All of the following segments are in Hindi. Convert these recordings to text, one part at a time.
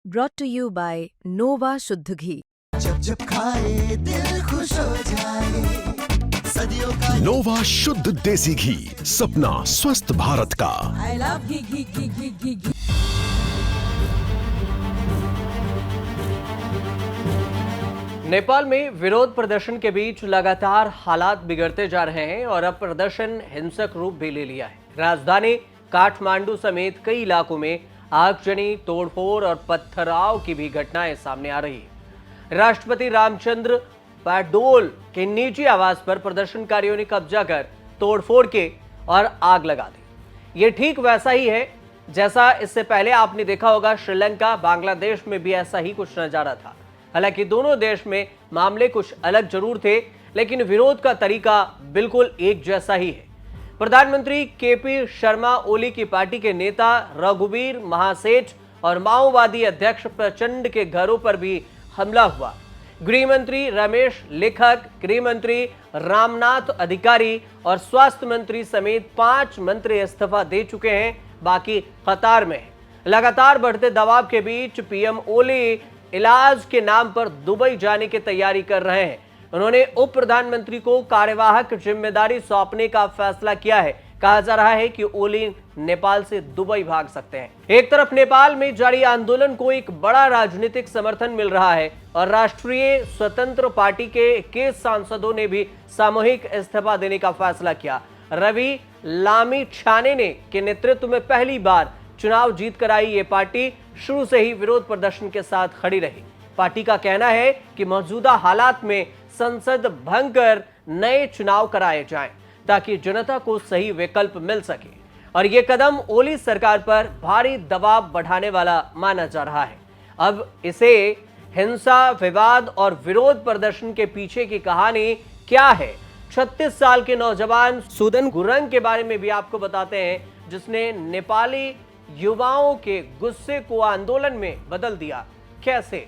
brought to you by Nova शुद्ध घी। जब जब खाए दिल खुश हो जाए, सदियों का नोवा शुद्ध देसी घी, सपना स्वस्थ भारत का। I love घी। नेपाल में विरोध प्रदर्शन के बीच लगातार हालात बिगड़ते जा रहे हैं और अब प्रदर्शन हिंसक रूप भी ले लिया है। राजधानी काठमांडू समेत कई इलाकों में आगजनी, तोड़फोड़ और पत्थराव की भी घटनाएं सामने आ रही है। राष्ट्रपति रामचंद्र पौडेल के निजी आवास पर प्रदर्शनकारियों ने कब्जा कर तोड़फोड़ के और आग लगा दी। ये ठीक वैसा ही है जैसा इससे पहले आपने देखा होगा श्रीलंका, बांग्लादेश में भी ऐसा ही कुछ नजारा था। हालांकि दोनों देश में मामले कुछ अलग जरूर थे, लेकिन विरोध का तरीका बिल्कुल एक जैसा ही है। प्रधानमंत्री केपी शर्मा ओली की पार्टी के नेता रघुवीर महासेठ और माओवादी अध्यक्ष प्रचंड के घरों पर भी हमला हुआ। गृह मंत्री रमेश लेखक, गृह मंत्री रामनाथ अधिकारी और स्वास्थ्य मंत्री समेत 5 मंत्री इस्तीफा दे चुके हैं, बाकी कतार में है। लगातार बढ़ते दबाव के बीच पीएम ओली इलाज के नाम पर दुबई जाने की तैयारी कर रहे हैं। उन्होंने उप प्रधानमंत्री को कार्यवाहक जिम्मेदारी सौंपने का फैसला किया है। कहा जा रहा है कि ओली नेपाल से दुबई भाग सकते हैं। एक तरफ नेपाल में जारी आंदोलन को एक बड़ा राजनीतिक समर्थन मिल रहा है और राष्ट्रीय स्वतंत्र पार्टी के 21 सांसदों ने भी सामूहिक इस्तीफा देने का फैसला किया। रवि लामिछाने ने के नेतृत्व में पहली बार चुनाव जीत कर आई ये पार्टी शुरू से ही विरोध प्रदर्शन के साथ खड़ी रही। पार्टी का कहना है कि मौजूदा हालात में संसद भंग कर नए चुनाव कराए जाएं ताकि जनता को सही विकल्प मिल सके और ये कदम ओली सरकार पर भारी दबाव बढ़ाने वाला माना जा रहा है। अब इसे हिंसा, विवाद और विरोध प्रदर्शन के पीछे की कहानी क्या है, 36 साल के नौजवान सुदन गुरंग के बारे में भी आपको बताते हैं, जिसने नेपाली युवाओं के गुस्से को आंदोलन में बदल दिया। कैसे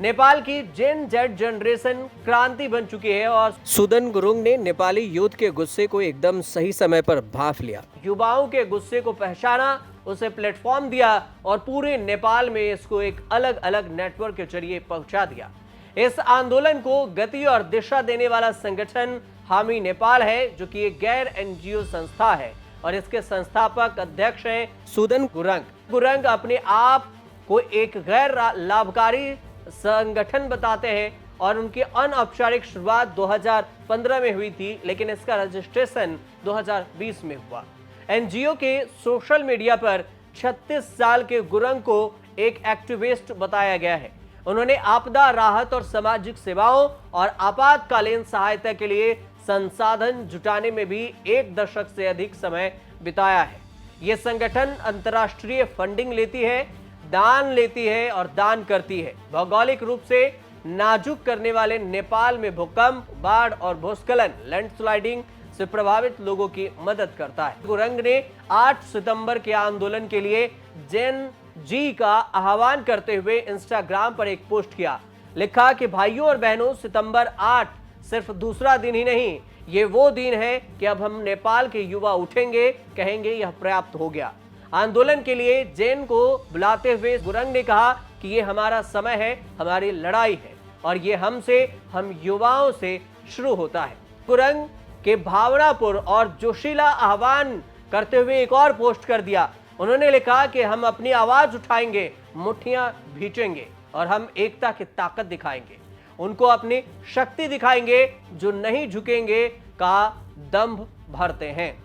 नेपाल की जेन जेड जनरेशन क्रांति बन चुकी है और सुदन गुरुंग ने नेपाली यूथ के गुस्से को एकदम सही समय पर भांप लिया। युवाओं के गुस्से को पहचाना, उसे प्लेटफॉर्म दिया और पूरे नेपाल में इसको एक अलग अलग नेटवर्क के जरिए पहुंचा दिया। इस आंदोलन को गति और दिशा देने वाला संगठन हामी नेपाल है, जो कि एक गैर एनजीओ संस्था है और इसके संस्थापक अध्यक्ष हैं सुदन गुरंग। गुरंग अपने आप को एक गैर लाभकारी संगठन बताते हैं और उनकी अनौपचारिक शुरुआत 2015 में हुई थी, लेकिन इसका रजिस्ट्रेशन 2020 में हुआ। एनजीओ के सोशल मीडिया पर 36 साल के गुरंग को एक एक्टिविस्ट बताया गया है। उन्होंने आपदा राहत और सामाजिक सेवाओं और आपातकालीन सहायता के लिए संसाधन जुटाने में भी 1 दशक से अधिक समय बिताया है। यह संगठन अंतर्राष्ट्रीय फंडिंग लेती है, दान लेती है और दान करती है। भौगोलिक रूप से नाजुक करने वाले नेपाल में भूकंप, बाढ़ और भूस्खलन, लैंडस्लाइडिंग से प्रभावित लोगों की मदद करता है। गुरंग ने 8 सितंबर के आंदोलन के लिए जेन जी का आह्वान करते हुए इंस्टाग्राम पर एक पोस्ट किया। लिखा कि भाइयों और बहनों, सितंबर 8 सिर्फ दूसरा दिन ही नहीं, ये वो दिन है कि अब हम नेपाल के युवा उठेंगे, कहेंगे यह पर्याप्त हो गया। आंदोलन के लिए जेन को बुलाते हुए गुरंग ने कहा कि ये हमारा समय है, हमारी लड़ाई है और ये हमसे, हम युवाओं से शुरू होता है। गुरंग के भावनापुर और जोशीला आह्वान करते हुए एक और पोस्ट कर दिया। उन्होंने लिखा कि हम अपनी आवाज उठाएंगे, मुट्ठियां भींचेंगे और हम एकता की ताकत दिखाएंगे, उनको अपनी शक्ति दिखाएंगे जो नहीं झुकेंगे का दम्भ भरते हैं।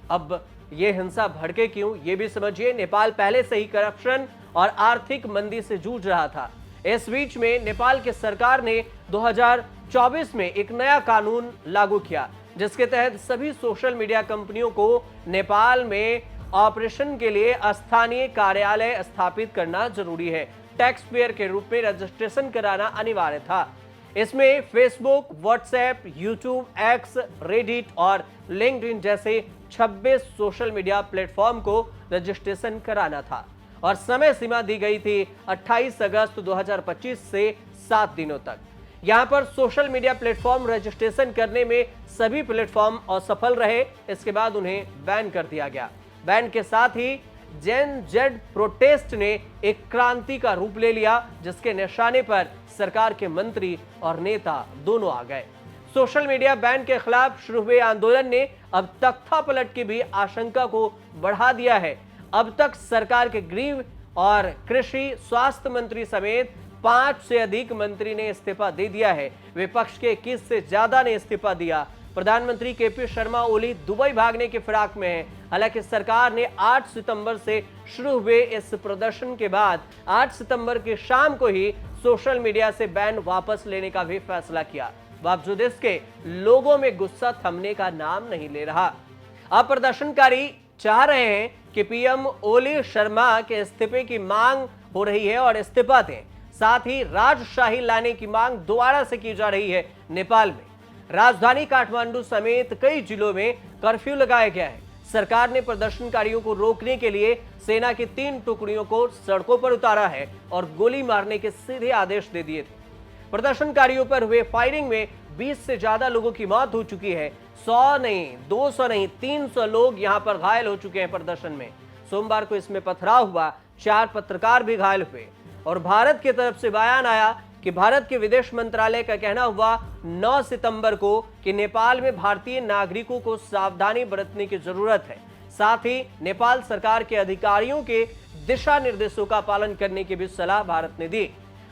अब ये हिंसा भड़के क्यों, ये भी समझिए। नेपाल पहले से ही करप्शन और आर्थिक मंदी से जूझ रहा था। इस बीच में नेपाल की सरकार ने 2024 में एक नया कानून लागू किया, जिसके तहत सभी सोशल मीडिया कंपनियों को नेपाल में ऑपरेशन के लिए स्थानीय कार्यालय स्थापित करना जरूरी है। टैक्स पेयर के रूप में रजिस्ट्रेशन कराना अनिवार्य था। इसमें Facebook, WhatsApp, YouTube, x, Reddit और लिंक्डइन जैसे 26 सोशल मीडिया प्लेटफॉर्म को रजिस्ट्रेशन कराना था और समय सीमा दी गई थी 28 अगस्त 2025 से 7 दिनों तक। यहां पर सोशल मीडिया प्लेटफॉर्म रजिस्ट्रेशन करने में सभी प्लेटफॉर्म असफल रहे। इसके बाद उन्हें बैन कर दिया गया। बैन के साथ ही जेन जेड प्रोटेस्ट ने एक क्रांति का रूप ले लिया, जिसके निशाने पर सरकार के मंत्री और नेता दोनों आ गए। सोशल मीडिया बैन के खिलाफ शुरू हुए आंदोलन ने अब तख्तापलट की भी आशंका को बढ़ा दिया है। अब तक सरकार के गृह और कृषि स्वास्थ्य मंत्री समेत 5 से अधिक मंत्री ने इस्तीफा दे दिया है। विपक्ष के 21 से ज्यादा ने इस्तीफा दिया। प्रधानमंत्री केपी शर्मा ओली दुबई भागने की फिराक में है। हालांकि सरकार ने 8 सितंबर से शुरू हुए इस प्रदर्शन के बाद 8 सितंबर की शाम को ही सोशल मीडिया से बैन वापस लेने का भी फैसला किया। बावजूद इसके लोगों में गुस्सा थमने का नाम नहीं ले रहा। अब प्रदर्शनकारी चाह रहे हैं कि पीएम ओली शर्मा के इस्तीफे की मांग हो रही है और इस्तीफा दें। साथ ही राजशाही लाने की मांग दोबारा से की जा रही है। नेपाल में राजधानी काठमांडू समेत कई जिलों में कर्फ्यू लगाया गया है। सरकार ने प्रदर्शनकारियों को रोकने के लिए सेना की 3 टुकड़ियों को सड़कों पर उतारा है और गोली मारने के सीधे आदेश दे दिए थे। प्रदर्शनकारियों पर हुए फायरिंग में 20 से ज्यादा लोगों की मौत हो चुकी है। 100 नहीं, 200 नहीं, 300 लोग यहां पर घायल हो चुके हैं प्रदर्शन में। सोमवार को इसमें पथराव हुआ, 4 पत्रकार भी घायल हुए और भारत की तरफ से बयान आया कि भारत के विदेश मंत्रालय का कहना हुआ 9 सितंबर को कि नेपाल में भारतीय नागरिकों को सावधानी बरतने की जरूरत है। साथ ही नेपाल सरकार के अधिकारियों के दिशा निर्देशों का पालन करने की भी सलाह भारत ने दी।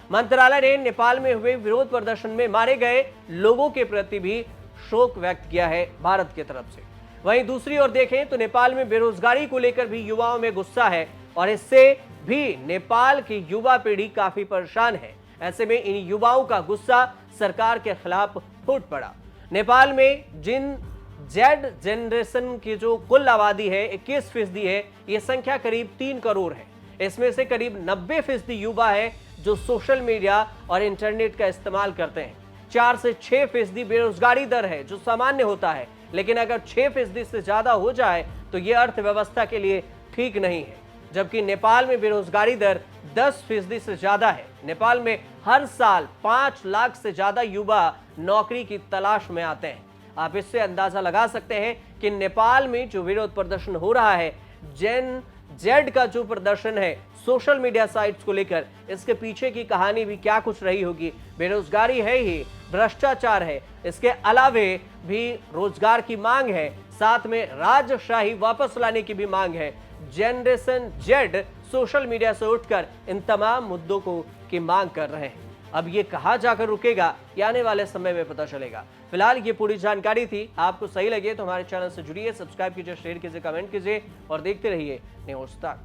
मंत्रालय ने नेपाल में हुए विरोध प्रदर्शन में मारे गए लोगों के प्रति भी शोक व्यक्त किया है भारत की तरफ से। वहीं दूसरी ओर देखें तो नेपाल में बेरोजगारी को लेकर भी युवाओं में गुस्सा है और इससे भी नेपाल की युवा पीढ़ी काफी परेशान है। ऐसे में इन युवाओं का गुस्सा सरकार के खिलाफ फूट पड़ा। नेपाल में जिन जेड जनरेशन की जो कुल आबादी है 21% है, ये संख्या करीब 3 करोड़ है। इसमें से करीब 90% युवा है जो सोशल मीडिया और इंटरनेट का इस्तेमाल करते हैं। 4 से 6% बेरोजगारी दर है जो सामान्य होता है, लेकिन अगर 6% से ज्यादा हो जाए तो यह अर्थव्यवस्था के लिए ठीक नहीं है। जबकि नेपाल में बेरोजगारी दर 10% से ज्यादा है। नेपाल में हर साल 5 लाख से ज्यादा युवा नौकरी की तलाश में आते हैं। आप इससे अंदाजा लगा सकते हैं कि नेपाल में जो विरोध प्रदर्शन हो रहा है, जेन जेड का जो प्रदर्शन है सोशल मीडिया साइट्स को लेकर, इसके पीछे की कहानी भी क्या कुछ रही होगी। बेरोजगारी है ही, भ्रष्टाचार है, इसके अलावे भी रोजगार की मांग है, साथ में राजशाही वापस लाने की भी मांग है। जनरेशन जेड सोशल मीडिया से उठकर इन तमाम मुद्दों को की मांग कर रहे हैं। अब ये कहां जाकर रुकेगा, ये आने वाले समय में पता चलेगा। फिलहाल ये पूरी जानकारी थी। आपको सही लगे तो हमारे चैनल से जुड़िए, सब्सक्राइब कीजिए, शेयर कीजिए, कमेंट कीजिए और देखते रहिए न्यूज़ तक।